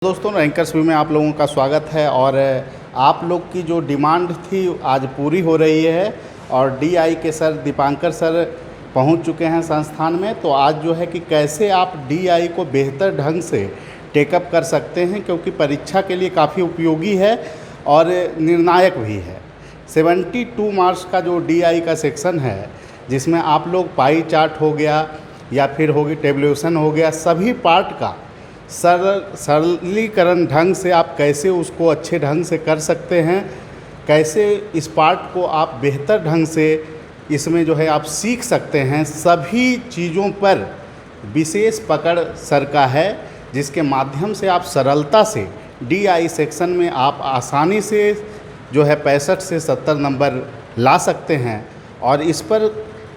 दोस्तों, rankers view में आप लोगों का स्वागत है। और आप लोग की जो डिमांड थी आज पूरी हो रही है और डीआई के सर दीपांकर सर पहुंच चुके हैं संस्थान में। तो आज जो है कि कैसे आप डीआई को बेहतर ढंग से टेकअप कर सकते हैं, क्योंकि परीक्षा के लिए काफ़ी उपयोगी है और निर्णायक भी है। 72 मार्क्स का जो डीआई का सेक्शन है, जिसमें आप लोग पाई चार्ट हो गया या फिर होगी टेबुलेशन हो गया, सभी पार्ट का सरलीकरण ढंग से आप कैसे उसको अच्छे ढंग से कर सकते हैं, कैसे इस पार्ट को आप बेहतर ढंग से इसमें जो है आप सीख सकते हैं, सभी चीज़ों पर विशेष पकड़ सर का है, जिसके माध्यम से आप सरलता से डीआई सेक्शन में आप आसानी से जो है 65 से 70 नंबर ला सकते हैं। और इस पर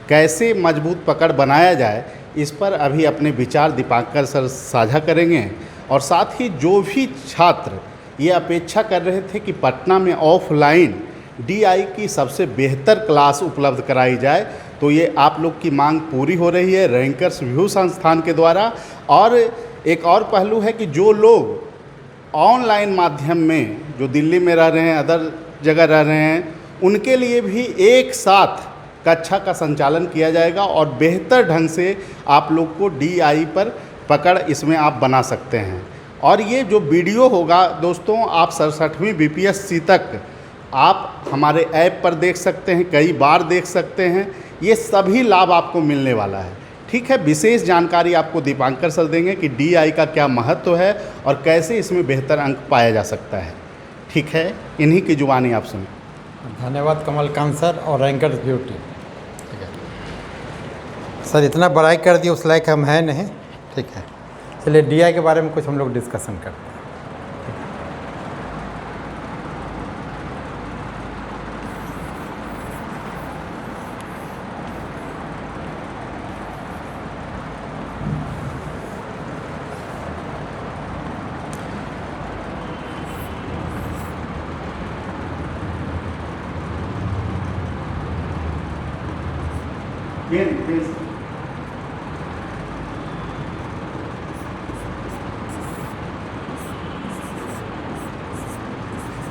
कैसे मजबूत पकड़ बनाया जाए, इस पर अभी अपने विचार दीपांकर सर साझा करेंगे। और साथ ही जो भी छात्र ये अपेक्षा कर रहे थे कि पटना में ऑफलाइन डीआई की सबसे बेहतर क्लास उपलब्ध कराई जाए, तो ये आप लोग की मांग पूरी हो रही है रैंकर्स व्यू संस्थान के द्वारा। और एक और पहलू है कि जो लोग ऑनलाइन माध्यम में जो दिल्ली में रह रहे हैं, अदर जगह रह रहे हैं, उनके लिए भी एक साथ कक्षा का संचालन किया जाएगा और बेहतर ढंग से आप लोग को डीआई पर पकड़ इसमें आप बना सकते हैं। और ये जो वीडियो होगा दोस्तों, आप 67वीं बीपीएससी तक आप हमारे ऐप पर देख सकते हैं, कई बार देख सकते हैं। ये सभी लाभ आपको मिलने वाला है। ठीक है, विशेष जानकारी आपको दीपांकर सर देंगे कि डीआई का क्या महत्व है और कैसे इसमें बेहतर अंक पाया जा सकता है। ठीक है, इन्हीं की जुबानी आप सुनें। धन्यवाद कमलकांत सर और रैंकर्स ब्यूटी। ठीक है सर, इतना बड़ाई कर दिया उस लायक हम हैं नहीं। ठीक है, चलिए डीआई के बारे में कुछ हम लोग डिस्कशन करते हैं।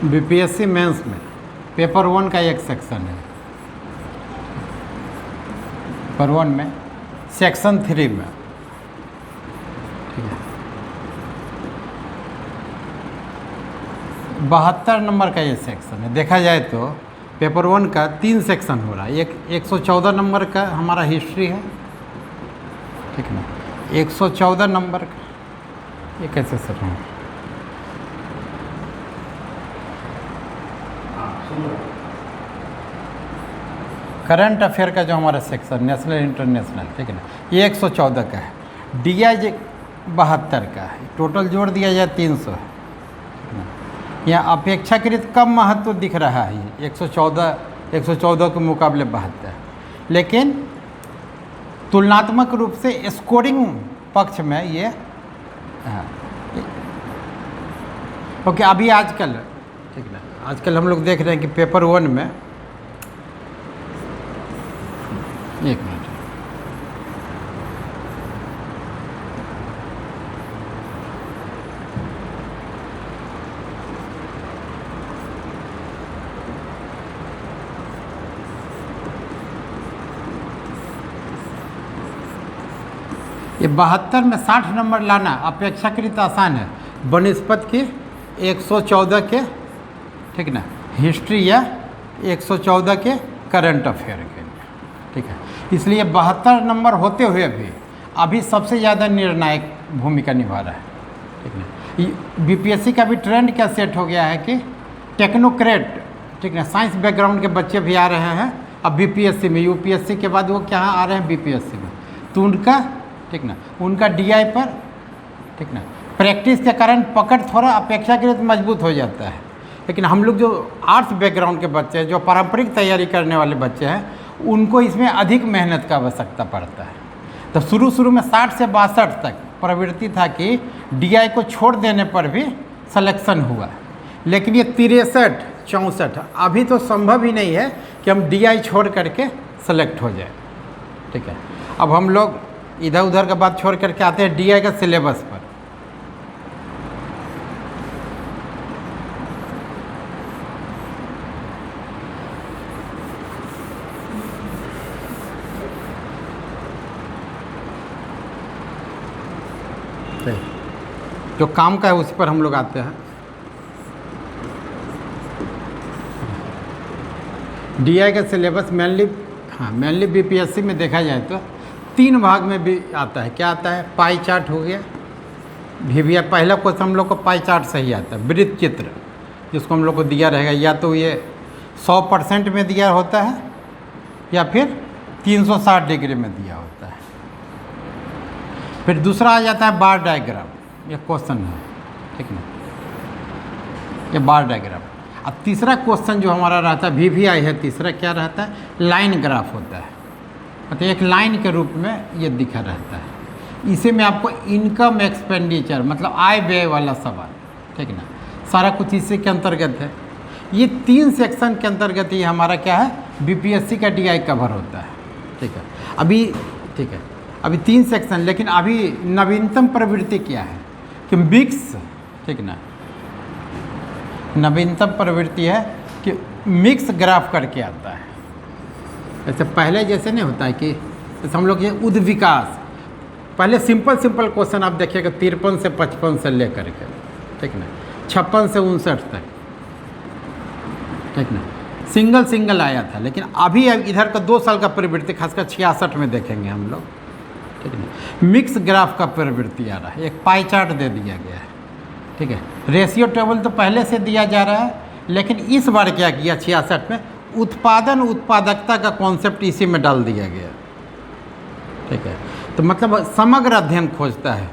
बीपीएससी मेंस में पेपर 1 का एक सेक्शन है। पेपर 1 में सेक्शन 3 में, ठीक है, 72 नंबर का ये सेक्शन है। देखा जाए तो पेपर 1 का 3 सेक्शन हो रहा है। एक 114 नंबर का हमारा हिस्ट्री है, ठीक है ना, 114 नंबर का ये कैसे सर है, करंट अफेयर का जो हमारा सेक्शन नेशनल इंटरनेशनल, ठीक है ना, ये 114 का है। डीआई 72 का है। टोटल जोड़ दिया जाए 300 है। यहाँ अपेक्षाकृत कम महत्व दिख रहा है, ये 114 के मुकाबले 72, लेकिन तुलनात्मक रूप से स्कोरिंग पक्ष में ये क्योंकि अभी आजकल, ठीक है, आजकल हम लोग देख रहे हैं कि पेपर 1 में, एक मिनट, ये 72 में 60 नंबर लाना अपेक्षाकृत आसान है बनिस्पत की 114 के, ठीक ना, हिस्ट्री या 114 के करंट अफेयर के लिए, ठीक है। इसलिए 72 नंबर होते हुए भी अभी सबसे ज़्यादा निर्णायक भूमिका निभा रहा है, ठीक है। बीपीएससी का भी ट्रेंड क्या सेट हो गया है कि टेक्नोक्रेट, ठीक है, साइंस बैकग्राउंड के बच्चे भी आ रहे हैं अब बीपीएससी में। यूपीएससी के बाद वो क्या आ रहे हैं बीपीएससी में, तो उनका, ठीक ना, उनका डीआई पर, ठीक ना, प्रैक्टिस के कारण पकड़ थोड़ा अपेक्षाकृत मजबूत हो जाता है। लेकिन हम लोग जो आर्ट्स बैकग्राउंड के बच्चे हैं, जो पारंपरिक तैयारी करने वाले बच्चे हैं, उनको इसमें अधिक मेहनत का आवश्यकता पड़ता है। तो शुरू में 60 से 62 तक प्रवृत्ति था कि डीआई को छोड़ देने पर भी सिलेक्शन हुआ, लेकिन ये 63, 64 अभी तो संभव ही नहीं है कि हम डीआई छोड़ करके सेलेक्ट हो जाए, ठीक है। अब हम लोग इधर उधर का बात छोड़ करके आते हैं डीआई का सिलेबस पर। जो काम का है उसी पर हम लोग आते हैं। DI का सिलेबस मेनली BPSC में देखा जाए तो 3 भाग में भी आता है। क्या आता है? पाई चार्ट हो गया, VVI पहला क्वेश्चन हम लोग को पाई चार्ट से ही आता है। वृत्त चित्र जिसको हम लोग को दिया रहेगा, या तो ये 100% में दिया होता है या फिर 360 डिग्री में दिया होता है। फिर दूसरा आ जाता है बार डायग्राम, ये क्वेश्चन है, ठीक ना, ये बार डायग्राम। अब तीसरा क्वेश्चन जो हमारा रहता है VVI है, तीसरा क्या रहता है? लाइन ग्राफ होता है, मतलब एक लाइन के रूप में ये दिखा रहता है। इसी में आपको इनकम एक्सपेंडिचर मतलब आय व्यय वाला सवाल, ठीक ना, सारा कुछ इसी के अंतर्गत है। ये 3 सेक्शन के अंतर्गत ये हमारा क्या है? BPSC का DI कवर होता है, ठीक है। अभी 3 सेक्शन, लेकिन अभी नवीनतम प्रवृत्ति क्या है कि मिक्स, ठीक ना, नवीनतम प्रवृत्ति है कि मिक्स ग्राफ करके आता है। ऐसे पहले जैसे नहीं होता है कि जैसे हम लोग ये उद्विकास, पहले सिंपल क्वेश्चन आप देखिएगा 53 से 55 से लेकर के, ठीक ना, 56 से 59 तक, ठीक ना, सिंगल आया था। लेकिन अभी इधर का 2 साल का प्रवृत्ति, खासकर 66 में देखेंगे हम लोग, ठीक है, मिक्स ग्राफ का प्रवृत्ति आ रहा है। एक पाई चार्ट दे दिया गया है, ठीक है। रेशियो टेबल तो पहले से दिया जा रहा है, लेकिन इस बार क्या किया 66 में, उत्पादकता का कॉन्सेप्ट इसी में डाल दिया गया, ठीक है। तो मतलब समग्र अध्ययन खोजता है।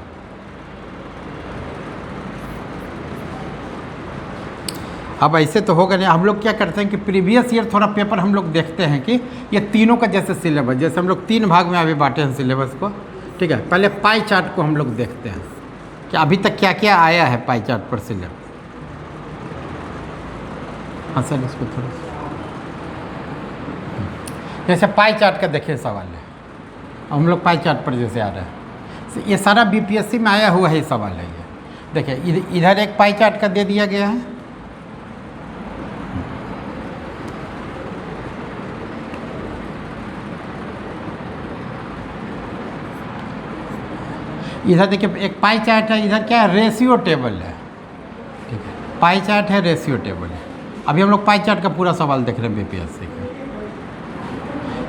अब ऐसे तो होगा नहीं। हम लोग क्या करते हैं कि प्रीवियस ईयर थोड़ा पेपर हम लोग देखते हैं कि ये तीनों का जैसे सिलेबस, जैसे हम लोग 3 भाग में अभी बांटे हैं सिलेबस को, ठीक है। पहले पाई चार्ट को हम लोग देखते हैं कि अभी तक क्या क्या आया है पाई चार्ट पर सिलेबस। हाँ सर, इसको थोड़ा जैसे पाई चार्ट का देखिए सवाल है, हम लोग पाई चार्ट पर जैसे आ रहे हैं, ये सारा BPSC में आया हुआ ही सवाल है। ये देखिए इधर एक पाई चार्ट का दे दिया गया है, इधर देखिए एक पाई चार्ट है, इधर क्या है? रेशियो टेबल है, ठीक है। पाई चार्ट है, रेशियो टेबल है। अभी हम लोग पाई चार्ट का पूरा सवाल देख रहे हैं BPSC का।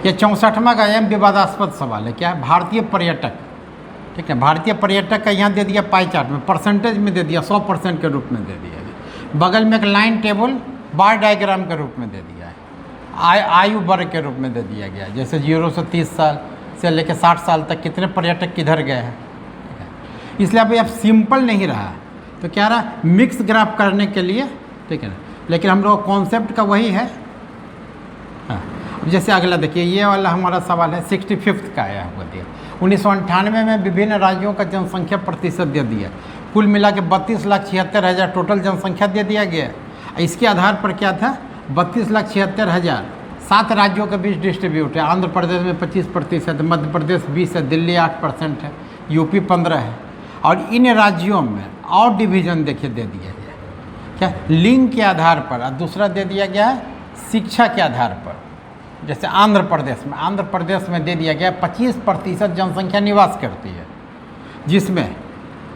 ये 64वां का अहम विवादास्पद सवाल है। क्या है? भारतीय पर्यटक, ठीक है। भारतीय पर्यटक का यहाँ दे दिया पाई चार्ट में, परसेंटेज में दे दिया, 100% के रूप में दे दिया है। बगल में एक लाइन टेबल बार डायग्राम के रूप में दे दिया है। आयु वर्ग के रूप में दे दिया गया है, जैसे 0 से 30 साल से लेकर 60 साल तक कितने पर्यटक किधर गए हैं। इसलिए अभी अब सिंपल नहीं रहा, तो क्या रहा? मिक्स ग्राफ करने के लिए, ठीक है ना। लेकिन हम लोग कॉन्सेप्ट का वही है। हाँ, जैसे अगला देखिए, ये वाला हमारा सवाल है 65th का आया हुआ दिया। 1998 में विभिन्न राज्यों का जनसंख्या प्रतिशत दे दिया, कुल मिला के 32,76,000 टोटल जनसंख्या दे दिया गया। इसके आधार पर क्या था? 32,76,000 7 राज्यों के बीच डिस्ट्रीब्यूट है। आंध्र प्रदेश में 25%, मध्य प्रदेश 20 है, दिल्ली 8% है, यूपी 15 है। और इन राज्यों में और डिवीज़न देखिए दे दिया गया, क्या? लिंग के आधार पर। और दूसरा दे दिया गया है शिक्षा के आधार पर। जैसे आंध्र प्रदेश में दे दिया गया 25% जनसंख्या निवास करती है, जिसमें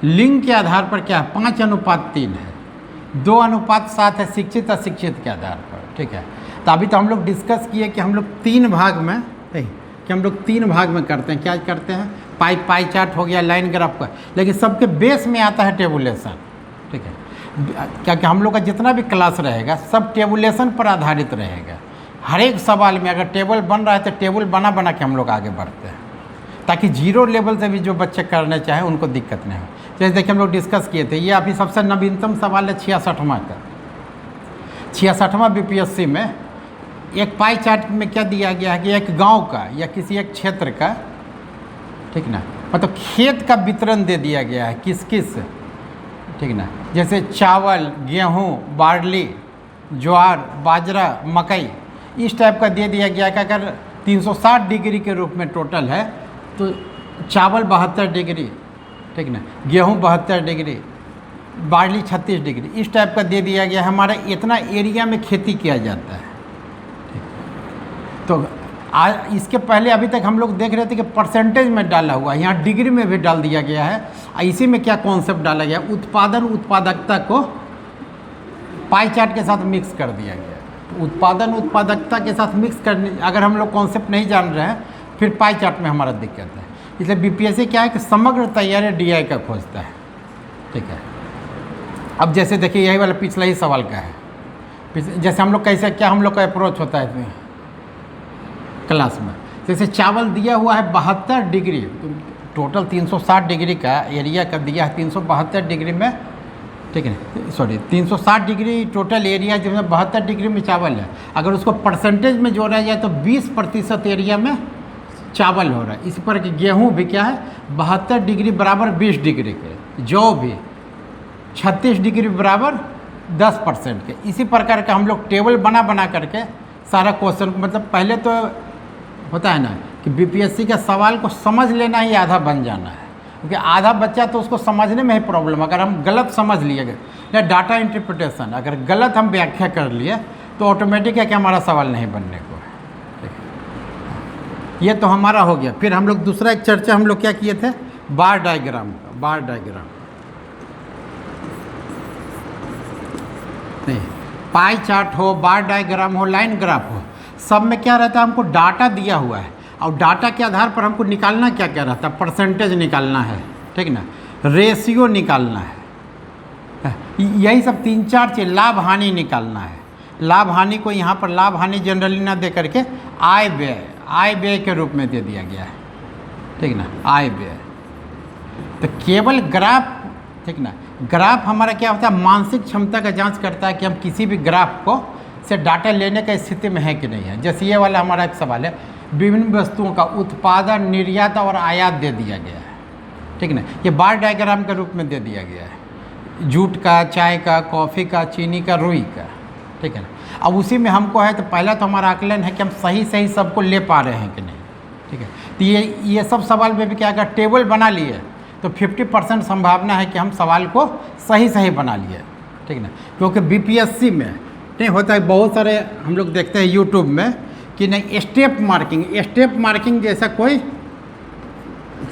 लिंग के आधार पर क्या है? 5:3 है, 2:7 है शिक्षित अशिक्षित के आधार पर, ठीक है। तो अभी तो हम लोग डिस्कस किए कि हम लोग 3 भाग में, कि हम लोग 3 भाग में करते हैं। क्या करते हैं? पाई चार्ट हो गया, लाइन ग्राफ का, लेकिन सबके बेस में आता है टेबुलेशन, ठीक है। क्या कि हम लोग का जितना भी क्लास रहेगा सब टेबुलेशन पर आधारित रहेगा। हर एक सवाल में अगर टेबल बन रहा है तो टेबल बना के हम लोग आगे बढ़ते हैं, ताकि 0 लेवल से भी जो बच्चे करने चाहें उनको दिक्कत नहीं हो। जैसे देखिए हम लोग डिस्कस किए थे, ये अभी सबसे नवीनतम सवाल है 66वां का। 66वां BPSC में एक पाई चार्ट में क्या दिया गया है कि एक गांव का या किसी एक क्षेत्र का, ठीक ना, मतलब खेत का वितरण दे दिया गया है किस किस, ठीक ना। जैसे चावल, गेहूँ, बार्ली, ज्वार, बाजरा, मकई, इस टाइप का दे दिया गया कि अगर 360 डिग्री के रूप में टोटल है तो चावल 72 डिग्री, ठीक ना, गेहूँ 72 डिग्री, बार्ली 36 डिग्री, इस टाइप का दे दिया गया। हमारा इतना एरिया में खेती किया जाता है, तो इसके पहले अभी तक हम लोग देख रहे थे कि परसेंटेज में डाला हुआ है, यहाँ डिग्री में भी डाल दिया गया है। इसी में क्या कॉन्सेप्ट डाला गया, उत्पादन उत्पादकता को पाई चार्ट के साथ मिक्स कर दिया गया। तो उत्पादन उत्पादकता के साथ मिक्स करने, अगर हम लोग कॉन्सेप्ट नहीं जान रहे हैं फिर पाई चार्ट में हमारा दिक्कत है। इसलिए बीपीएससी क्या है कि समग्र तैयारी डीआई का खोजता है, ठीक है। अब जैसे देखिए यही वाला पिछला ही सवाल का है, जैसे हम लोग कैसे क्या हम लोग का अप्रोच होता है इसमें क्लास में, जैसे चावल दिया हुआ है 72 डिग्री, टोटल 360 डिग्री का एरिया का दिया है 372 डिग्री में, ठीक है, सॉरी 360 डिग्री टोटल एरिया जिसमें 72 डिग्री में चावल है। अगर उसको परसेंटेज में जोड़ा जाए तो 20% एरिया में चावल हो रहा है। इसी पर कि गेहूँ भी क्या है 72 डिग्री बराबर 20 डिग्री के, जौ भी 36 डिग्री बराबर 10% के। इसी प्रकार का हम लोग टेबल बना बना करके सारा क्वेश्चन को, मतलब पहले तो होता है ना कि बीपीएससी का सवाल को समझ लेना ही आधा बन जाना है, क्योंकि आधा बच्चा तो उसको समझने में ही प्रॉब्लम। अगर हम गलत समझ लिए गए या डाटा इंटरप्रिटेशन अगर गलत हम व्याख्या कर लिए तो ऑटोमेटिक है कि हमारा सवाल नहीं बनने को है, ठीक है। ये तो हमारा हो गया। फिर हम लोग दूसरा एक चर्चा हम लोग क्या किए थे, बार डायग्राम का। बार डायग्राम नहीं, पाई चार्ट हो, बार डायग्राम हो, लाइन ग्राफ हो, सब में क्या रहता है, हमको डाटा दिया हुआ है और डाटा के आधार पर हमको निकालना क्या क्या रहता है, परसेंटेज निकालना है, ठीक ना, रेशियो निकालना है, यही सब 3-4 चीज़, लाभ हानि निकालना है। लाभ हानि को यहाँ पर लाभ हानि जनरली ना दे करके आय व्यय के रूप में दे दिया गया है, ठीक ना, आय व्यय। तो केवल ग्राफ, ठीक ना, ग्राफ हमारा क्या होता है, मानसिक क्षमता का जांच करता है कि हम किसी भी ग्राफ को से डाटा लेने का स्थिति में है कि नहीं है। जैसे ये वाला हमारा एक सवाल है, विभिन्न वस्तुओं का उत्पादन, निर्यात और आयात दे दिया गया है, ठीक ना, ये बार डायग्राम के रूप में दे दिया गया है, जूट का, चाय का, कॉफ़ी का, चीनी का, रुई का, ठीक है ना। अब उसी में हमको है तो पहला तो हमारा आकलन है कि हम सही सबको ले पा रहे हैं कि नहीं, ठीक है। तो ये सब सवाल में भी क्या, अगर टेबल बना लिए तो 50% संभावना है कि हम सवाल को सही बना लिए, ठीक ना। क्योंकि बीपीएससी में नहीं होता है, बहुत सारे हम लोग देखते हैं यूट्यूब में कि नहीं स्टेप मार्किंग जैसा कोई,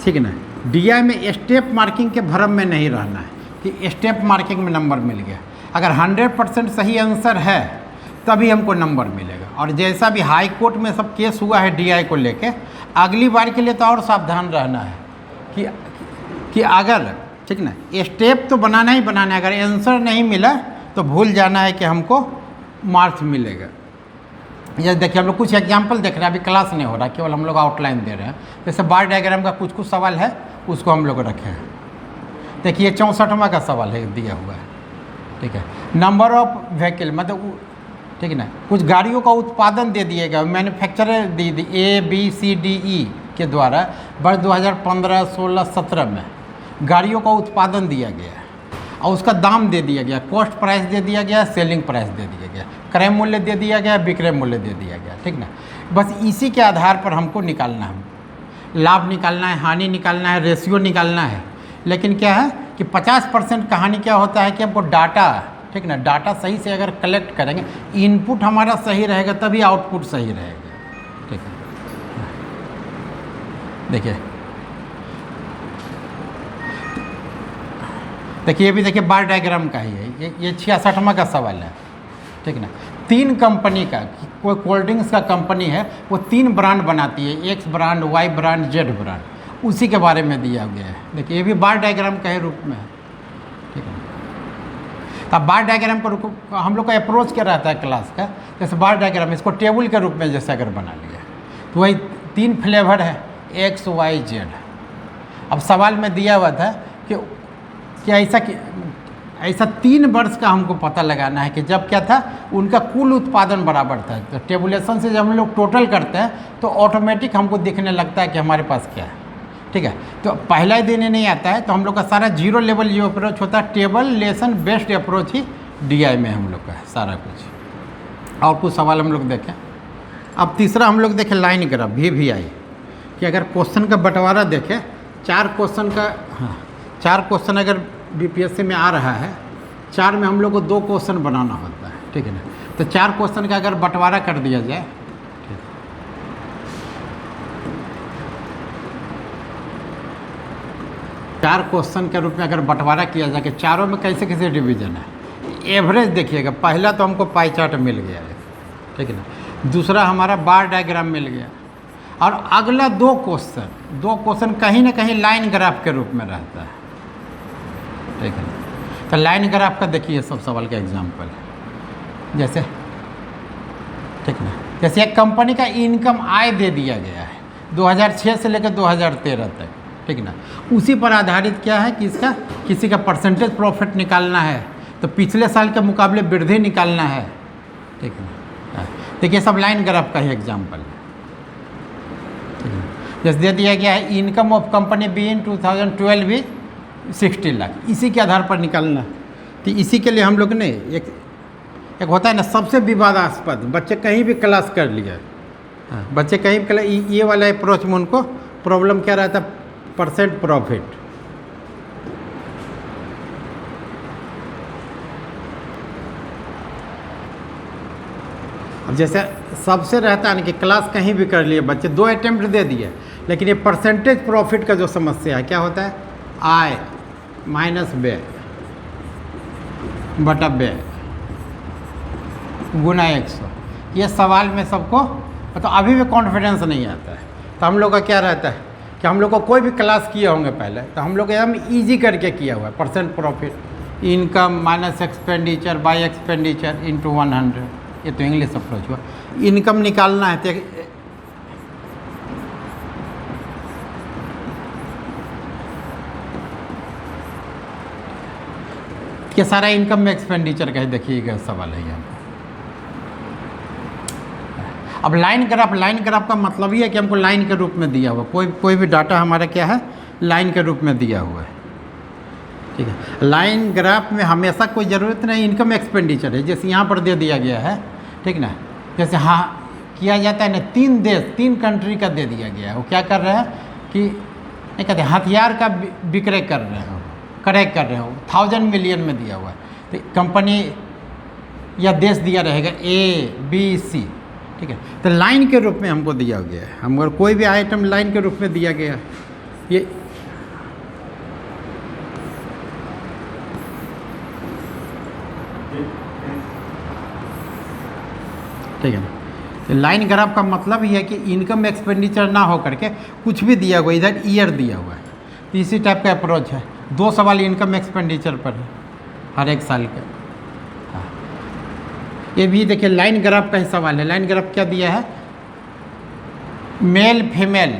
ठीक ना, डीआई में स्टेप मार्किंग के भ्रम में नहीं रहना है कि स्टेप मार्किंग में नंबर मिल गया। अगर 100% सही आंसर है तभी हमको नंबर मिलेगा। और जैसा भी हाई कोर्ट में सब केस हुआ है डीआई को लेके, अगली बार के लिए तो और सावधान रहना है कि अगर, ठीक ना, स्टेप तो बनाना ही बनाना है, अगर आंसर नहीं मिला तो भूल जाना है कि हमको मार्क्स मिलेगा। ये देखिए हम लोग कुछ एग्जाम्पल देख रहे हैं, अभी क्लास नहीं हो रहा, केवल हम लोग आउटलाइन दे रहे हैं। जैसे बार डायग्राम का कुछ सवाल है उसको हम लोग रखे हैं। देखिए 64वां का सवाल है दिया हुआ है, ठीक है। नंबर ऑफ व्हीकल, मतलब ठीक है ना, कुछ गाड़ियों का उत्पादन दे दिएगा, मैन्युफैक्चरर दी ABCDE के द्वारा वर्ष 2015, 16, 17 में गाड़ियों का उत्पादन दिया गया है और उसका दाम दे दिया गया, कॉस्ट प्राइस दे दिया गया, सेलिंग प्राइस दे दिया गया, क्रय मूल्य दे दिया गया, विक्रय मूल्य दे दिया गया, ठीक ना। बस इसी के आधार पर हमको निकालना है, लाभ निकालना है, हानि निकालना है, रेशियो निकालना है। लेकिन क्या है कि 50% कहानी क्या होता है कि हमको डाटा, ठीक ना, डाटा सही से अगर कलेक्ट करेंगे, इनपुट हमारा सही रहेगा तभी आउटपुट सही रहेगा, ठीक है। देखिए ये भी देखिए बार डायग्राम का ही है, ये 66वां का सवाल है, ठीक ना। 3 कंपनी का, कोई कोल्ड ड्रिंक्स का कंपनी है, वो 3 ब्रांड बनाती है, X brand, Y brand, Z brand, उसी के बारे में दिया गया है। देखिए ये भी बार डायग्राम का ही रूप में है, ठीक है। तो बार डायग्राम का हम लोग का अप्रोच क्या रहता है क्लास का, जैसे बार डायग्राम इसको टेबल के रूप में जैसे अगर बना लिया तो वही 3 फ्लेवर है X, Y, Z। अब सवाल में दिया हुआ था कि ऐसा 3 वर्ष का हमको पता लगाना है कि जब क्या था उनका कुल उत्पादन बराबर था। तो टेबुलेशन से जब हम लोग टोटल करते हैं तो ऑटोमेटिक हमको दिखने लगता है कि हमारे पास क्या है, ठीक है। तो पहला ही दिन नहीं आता है, तो हम लोग का सारा 0 लेवल जो अप्रोच होता है, टेबलेशन बेस्ड अप्रोच ही डीआई में हम लोग का है सारा कुछ। और कुछ सवाल हम लोग देखें। अब तीसरा हम लोग देखें लाइन ग्राफ VVI, कि अगर क्वेश्चन का बंटवारा देखें, 4 क्वेश्चन का, हाँ 4 क्वेश्चन अगर बीपीएससी में आ रहा है, 4 में हम लोग को 2 क्वेश्चन बनाना होता है, ठीक है ना। तो 4 क्वेश्चन का अगर बंटवारा कर दिया जाए, 4 क्वेश्चन के रूप में अगर बंटवारा किया जाए कि चारों में कैसे कैसे डिवीजन है, एवरेज देखिएगा। पहला तो हमको पाई चार्ट मिल गया है, ठीक है ना। दूसरा हमारा बार डायग्राम मिल गया, और अगला 2 क्वेश्चन कहीं ना कहीं लाइन ग्राफ के रूप में रहता है, ठीक है। तो लाइन ग्राफ का देखिए सब सवाल का एग्जाम्पल, जैसे ठीक ना, जैसे एक कंपनी का इनकम आय दे दिया गया है 2006 से लेकर 2013 तक, ठीक ना। उसी पर आधारित क्या है कि इसका किसी का परसेंटेज प्रॉफिट निकालना है, तो पिछले साल के मुकाबले वृद्धि निकालना है, ठीक है। देखिए सब लाइन ग्राफ का ही एग्जाम्पल है, ठीक है। जैसे दे दिया गया है income of company be in 2012 भी 60 लाख, इसी के आधार पर निकालना। तो इसी के लिए हम लोग ने एक होता है ना सबसे विवादास्पद, बच्चे कहीं भी क्लास कर लिया, हाँ, बच्चे कहीं भी क्लास, ये वाला अप्रोच में उनको प्रॉब्लम क्या रहता है, परसेंट प्रॉफिट। अब जैसे सबसे रहता है ना कि क्लास कहीं भी कर लिए बच्चे, 2 अटेम्प्ट दे दिए, लेकिन ये परसेंटेज प्रॉफिट का जो समस्या है क्या होता है, आय माइनस व्यय बटा व्यय गुना 100। ये सवाल में सबको तो अभी भी कॉन्फिडेंस नहीं आता है। तो हम लोग का क्या रहता है कि हम लोग को कोई भी क्लास किए होंगे पहले, तो हम लोग एकदम ईजी करके किया हुआ है, percent profit, income minus expenditure bye expenditure into 100। ये तो इंग्लिश अप्रोच हुआ। इनकम निकालना है तो ये सारा इनकम में एक्सपेंडिचर का ही देखिएगा सवाल है यहाँ। अब लाइन ग्राफ का मतलब ये है कि हमको लाइन के रूप में दिया हुआ, कोई भी डाटा हमारा क्या है, लाइन के रूप में दिया हुआ है, ठीक है। लाइन ग्राफ में हमेशा कोई ज़रूरत नहीं इनकम एक्सपेंडिचर है, जैसे यहाँ पर दे दिया गया है, ठीक ना। जैसे हाँ किया जाता है ना, 3 कंट्री का दे दिया गया है, वो क्या कर रहे हैं कि नहीं कहते हथियार का विक्रय कर रहे हो, क्रय कर रहे हो, 1000 मिलियन में दिया हुआ है। तो कंपनी या देश दिया रहेगा ABC, ठीक है। तो लाइन के रूप में हमको दिया गया है, हम अगर कोई भी आइटम लाइन के रूप में दिया गया है, ये ठीक है ना। तो लाइन ग्राफ का मतलब ही है कि इनकम एक्सपेंडिचर ना हो करके कुछ भी दिया हुआ, इधर ईयर दिया हुआ है। तो इसी टाइप का अप्रोच है। 2 सवाल इनकम एक्सपेंडिचर पर है हर एक साल का। हाँ, ये भी देखिए लाइन ग्राफ का ही सवाल है। लाइन ग्राफ क्या दिया है, मेल फीमेल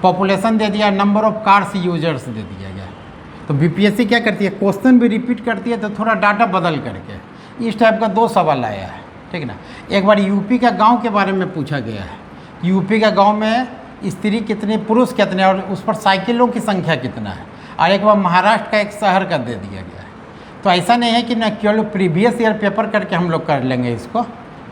पॉपुलेशन दे दिया, नंबर ऑफ कार्स यूजर्स दे दिया गया। तो बीपीएससी क्या करती है, क्वेश्चन भी रिपीट करती है तो थोड़ा डाटा बदल करके इस टाइप का 2 सवाल आया है, ठीक ना। एक बार यूपी का गांव के बारे में पूछा गया है, यूपी का गांव में स्त्री कितने पुरुष कितने और उस पर साइकिलों की संख्या कितना है। और एक बार महाराष्ट्र का एक शहर का दे दिया गया है। तो ऐसा नहीं है कि ना केवल प्रीवियस ईयर पेपर करके हम लोग कर लेंगे इसको,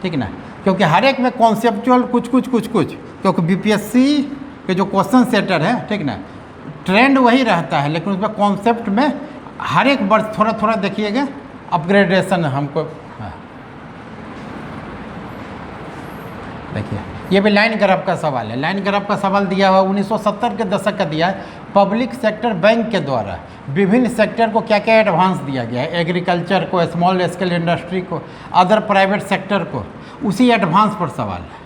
ठीक ना, क्योंकि हर एक में कॉन्सेप्चुअल कुछ क्योंकि बीपीएससी के जो क्वेश्चन सेटर है, ठीक ना, ट्रेंड वही रहता है, लेकिन उसमें कॉन्सेप्ट में हर एक वर्ष थोड़ा थोड़ा देखिएगा अपग्रेडेशन हमको। हाँ देखिए ये भी लाइन ग्राफ का सवाल है। लाइन ग्राफ का सवाल दिया हुआ 1970 के दशक का दिया है। पब्लिक सेक्टर बैंक के द्वारा विभिन्न सेक्टर को क्या क्या एडवांस दिया गया है, एग्रीकल्चर को, स्मॉल स्केल इंडस्ट्री को, अदर प्राइवेट सेक्टर को, उसी एडवांस पर सवाल है,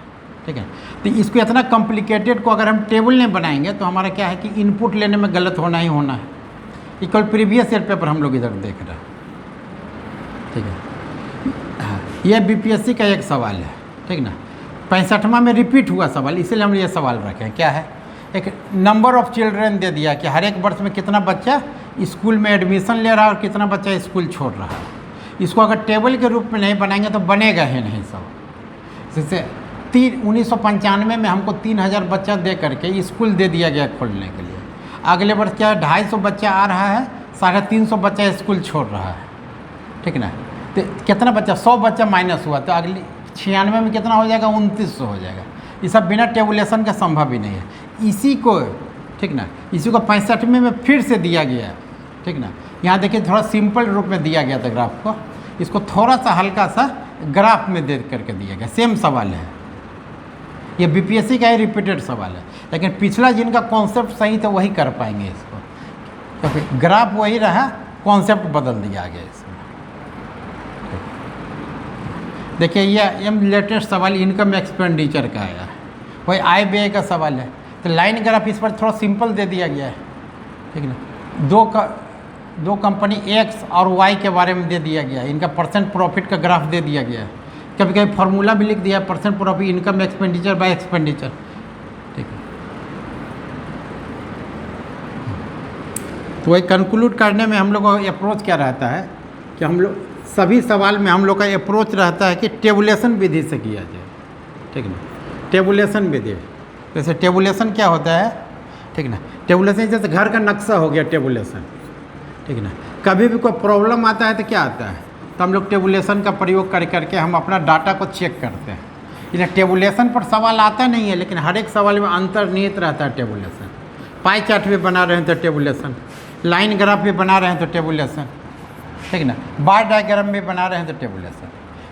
ठीक है। तो इसको इतना कॉम्प्लिकेटेड को अगर हम टेबल नहीं बनाएंगे तो हमारा क्या है कि इनपुट लेने में गलत होना ही होना है। इक्वल प्रीवियस ईयर पेपर हम लोग इधर देख रहे हैं, ठीक है। हाँ, यह बीपीएससी का एक सवाल है, ठीक ना। 65वां में रिपीट हुआ सवाल, इसीलिए हम ये सवाल रखे हैं। क्या है, एक नंबर ऑफ चिल्ड्रेन दे दिया कि हर एक वर्ष में कितना बच्चा स्कूल में एडमिशन ले रहा है और कितना बच्चा स्कूल छोड़ रहा है। इसको अगर टेबल के रूप में नहीं बनाएंगे तो बनेगा ही नहीं सब। जैसे 1995 में हमको 3000 बच्चा दे करके स्कूल दे दिया गया खोलने के लिए। अगले वर्ष क्या 250 बच्चा आ रहा है, 350 बच्चा स्कूल छोड़ रहा है, ठीक ना। तो कितना बच्चा, 100 बच्चा माइनस हुआ, तो अगली 96 में कितना हो जाएगा, 2900 हो जाएगा। ये सब बिना टेबुलेशन का संभव ही नहीं है। इसी को, ठीक ना, इसी को 65वें में फिर से दिया गया, ठीक ना। यहाँ देखिए थोड़ा सिंपल रूप में दिया गया था ग्राफ को, इसको थोड़ा सा हल्का सा ग्राफ में दे करके दिया गया। सेम सवाल है, ये बीपीएससी का ही रिपीटेड सवाल है, लेकिन पिछला जिनका कॉन्सेप्ट सही था वही कर पाएंगे इसको। तो फिर ग्राफ वही रहा, कॉन्सेप्ट बदल दिया गया इसमें। देखिए ये लेटेस्ट सवाल इनकम एक्सपेंडिचर का है, वही आय व्यय का सवाल है। तो लाइन ग्राफ इस पर थोड़ा सिंपल दे दिया गया है, ठीक ना। दो कंपनी एक्स और वाई के बारे में दे दिया गया है, इनका परसेंट प्रॉफिट का ग्राफ दे दिया गया है। कभी कभी फार्मूला भी लिख दिया है, percent profit income expenditure bye expenditure, ठीक है। तो वही कंक्लूड करने में हम लोग का अप्रोच क्या रहता है कि हम लोग सभी सवाल में हम लोग का अप्रोच रहता है कि टेबुलेशन विधि से किया जाए, ठीक ना। टेबुलेशन विधि, जैसे टेबुलेशन क्या होता है, ठीक ना। टेबुलेशन जैसे घर का नक्शा हो गया टेबुलेशन, ठीक ना। कभी भी कोई प्रॉब्लम आता है तो क्या आता है, तो हम लोग टेबुलेशन का प्रयोग करके हम अपना डाटा को चेक करते हैं। इसलिए टेबुलेशन पर सवाल आता नहीं है, लेकिन हर एक सवाल में अंतर्निहित रहता है टेबुलेशन। पाई चार्ट भी बना रहे हैं तो टेबुलेशन, लाइन ग्राफ भी बना रहे हैं तो टेबुलेशन, ठीक ना। बार डायग्राम भी बना रहे हैं तो टेबुलेशन।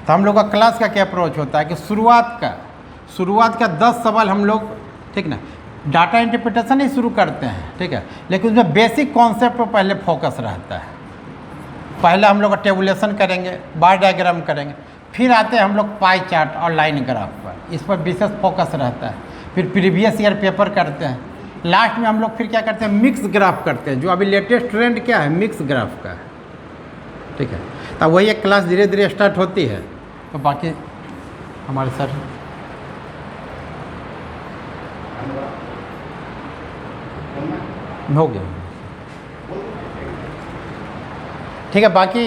तो हम लोग का क्लास का क्या अप्रोच होता है कि शुरुआत का 10 सवाल हम लोग, ठीक ना, डाटा इंटरप्रिटेशन ही शुरू करते हैं, ठीक है। लेकिन उसमें बेसिक कॉन्सेप्ट पर पहले फोकस रहता है। पहले हम लोग टेबुलेशन करेंगे, बार डायग्राम करेंगे, फिर आते हैं हम लोग पाई चार्ट और लाइन ग्राफ पर, इस पर विशेष फोकस रहता है। फिर प्रीवियस ईयर पेपर करते हैं। लास्ट में हम लोग फिर क्या करते हैं, मिक्स ग्राफ करते हैं। जो अभी लेटेस्ट ट्रेंड क्या है, मिक्स ग्राफ का है, ठीक है। तब वही एक क्लास धीरे धीरे स्टार्ट होती है। तो बाकी हमारे सर हो गया, ठीक है। बाकी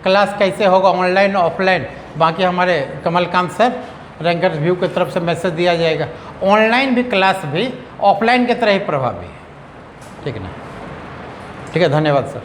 क्लास कैसे होगा, ऑनलाइन ऑफलाइन, बाकी हमारे कमलकांत सर रैंकर्स व्यू की तरफ से मैसेज दिया जाएगा। ऑनलाइन भी क्लास भी ऑफलाइन की तरह ही प्रभावी है, ठीक है ना। ठीक है, धन्यवाद सर।